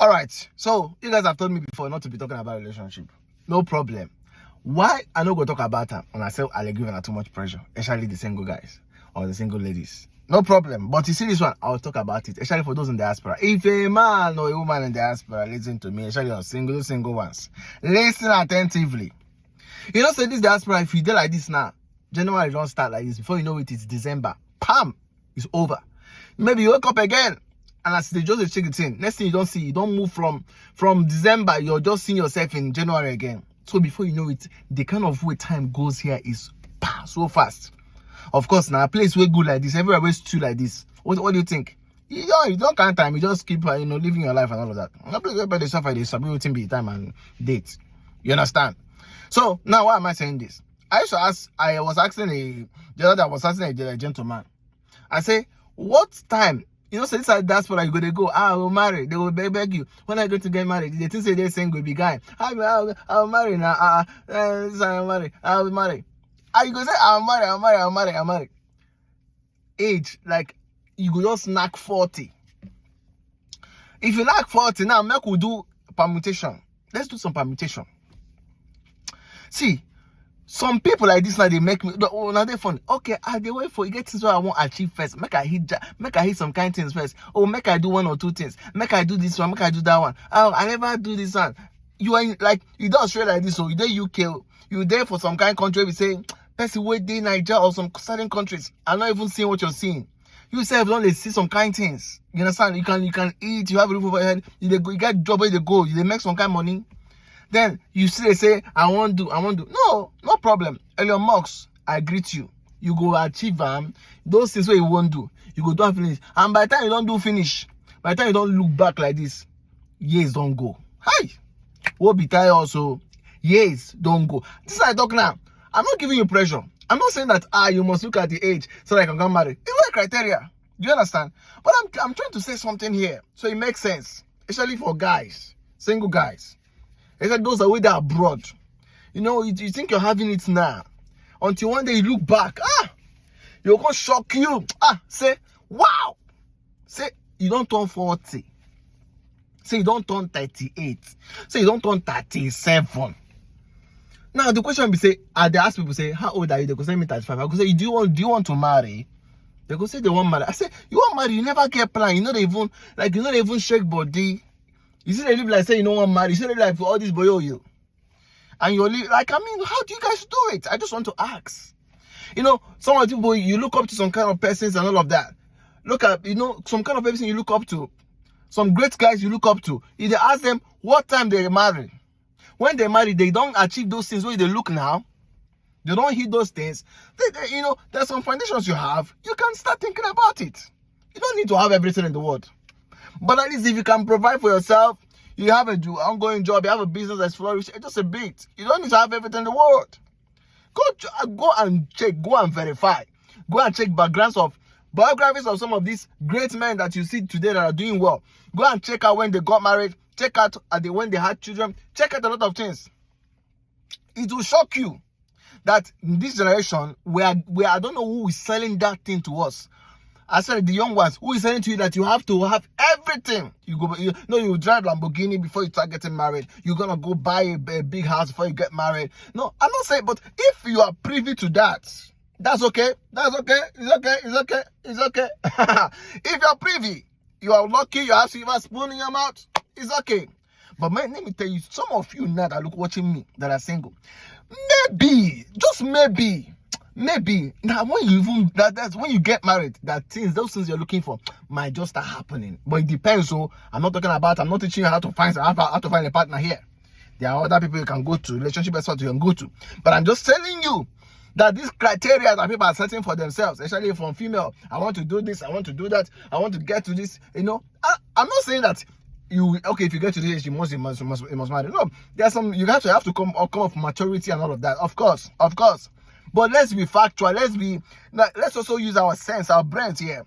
All right. So you guys have told me before not to be talking about relationship. No problem. Why I not go talk about her when I say I'll give her too much pressure, especially the single guys or the single ladies. No problem. But you see this one, I'll talk about it, especially for those in diaspora. If a man or a woman in diaspora listen to me, especially on single ones, listen attentively. You know, say this diaspora, if you do like this now, January don't start like this. Before you know it, it's December. Pam! It's over. Maybe you wake up again, and as they just check it in, next thing you don't move from December, you're just seeing yourself in January again. So before you know it, the kind of way time goes here is so fast. Of course, now a place where good like this, everywhere where stew like this. What do you think? You don't count time. You just keep living your life and all of that. I'm not by the suffer. They submit be time and date. You understand? So now why am I saying this? I was asking a gentleman. I say, what time? You know, so this that's what I go. They go, I will marry. They will beg you. When I go to get married, they think say they're saying go be guy. I'll marry now. I'll marry. I'll marry. You go say I'll marry. Age, like you go just knock 40. If you knock 40 now, make we do permutation. Let's do some permutation. See, some people like this now they make me now they funny. Okay, they wait for you get things what I want to achieve first. Make I hit some kind of things first. Oh, make I do one or two things. Make I do this one, make I do that one. Oh, I never do this one. You are like you don't straight like this, so you there UK, you there for some kind of country we say person wait there Nigeria or some certain countries. I'm not even seeing what you're seeing. You yourself don't see some kind of things. You understand? You can eat, you have a roof over your head, you get job where they go, you make some kind of money. Then you see they say, I want to. No problem. Elon Musk, I greet you. You go achieve those things where you won't do. You go do finish. And by the time you don't do finish, by the time you don't look back like this, years don't go. Hi! What be tired also? Years don't go. This is what I talk now. I'm not giving you pressure. I'm not saying that you must look at the age so that I can get married. It's a criteria. Do you understand? But I'm trying to say something here so it makes sense. Especially for guys, single guys. Especially those that are abroad. You know, you think you're having it now. Until one day you look back. You're gonna shock you. Say, wow. Say, you don't turn 40. Say, you don't turn 38. Say, you don't turn 37. Now the question be say, they ask people say, how old are you? They go say me 35. I go say, do you want to marry? They go say they want marry. I say, you want marry? You never get plan. You not even shake body. You see they live like say you don't want marry. You see they live like for all this boyo. And you're like, I mean, how do you guys do it? I just want to ask. You know, some of the people you look up to some kind of persons and all of that. Look at some kind of person you look up to, some great guys you look up to. You they ask them what time they marry. When they marry, they don't achieve those things where they look now. They don't hit those things. There's some foundations you have. You can start thinking about it. You don't need to have everything in the world. But at least if you can provide for yourself, you have an ongoing job, you have a business that's flourishing, just a bit. You don't need to have everything in the world. Go and check, go and verify. Go and check backgrounds of biographies of some of these great men that you see today that are doing well. Go and check out when they got married. Check out when they had children. Check out a lot of things. It will shock you that in this generation, where I don't know who is selling that thing to us. I said the young ones, who is saying to you that you have to have everything. You drive Lamborghini before you start getting married. You're gonna go buy a big house before you get married. No, I'm not saying, but if you are privy to that, that's okay. That's okay. It's okay. If you're privy, you are lucky, you have silver spoon in your mouth, it's okay. But man, let me tell you, some of you now that look watching me that are single, maybe, just maybe, now when that's when you get married, those things you're looking for might just start happening. But it depends. So I'm not teaching you how to find a partner here. There are other people you can go to, relationship experts you can go to. But I'm just telling you that these criteria that people are setting for themselves, especially from female, I want to do this, I want to do that, I want to get to this. I'm not saying that if you get to this, you must marry. No, there's some you have to come of maturity and all of that. Of course. But let's be factual. Let's also use our sense, our brains here.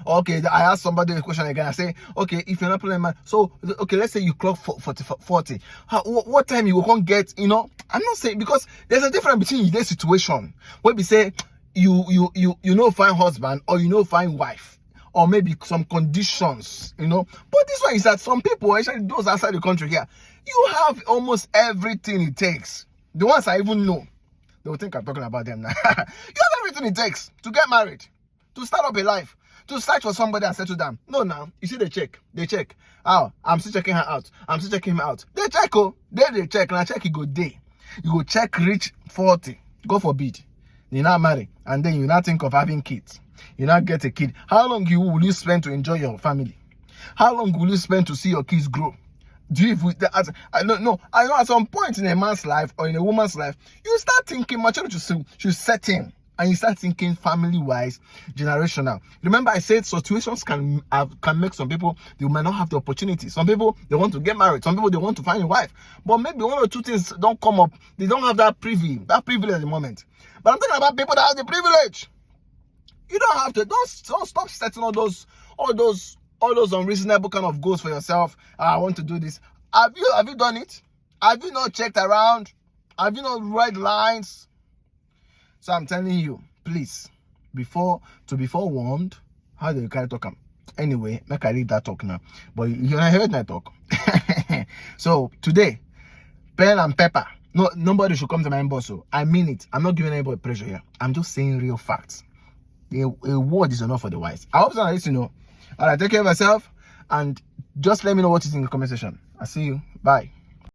Okay, I asked somebody a question again. I say, okay, if you're not playing man, so okay, let's say you clock 40. What time you won't get? I'm not saying, because there's a difference between this situation where we say you find husband or find wife, or maybe some conditions, you know. But this one is that some people, especially those outside the country here, you have almost everything it takes. The ones I even know, they will think I'm talking about them now. You have everything it takes to get married, to start up a life, to search for somebody and settle down. No, now, you see they check. Oh, I'm still checking her out. I'm still checking him out. They check, oh. They check. And I check, you go day. You go check reach 40. God forbid. You now marry. And then you now think of having kids. You now get a kid. How long will you spend to enjoy your family? How long will you spend to see your kids grow? Do you, I know at some point in a man's life or in a woman's life, you start thinking maturity should set in. And you start thinking family-wise, generational. Remember, I said situations can make some people, they might not have the opportunity. Some people, they want to get married. Some people, they want to find a wife. But maybe one or two things don't come up. They don't have that privilege at the moment. But I'm talking about people that have the privilege. You don't have to. Don't stop setting all those unreasonable kind of goals for yourself. I want to do this. Have you done it? Have you not checked around? Have you not read lines? So I'm telling you, please, before warned, how do you carry talk? Anyway, make I read that talk now. But you heard that talk. So today, pen and paper. No, nobody should come to my inbox. So I mean it. I'm not giving anybody pressure here. I'm just saying real facts. A word is enough for the wise. I hope someone lets you know. All right, take care of yourself and just let me know what is in the comment section. I'll see you. Bye.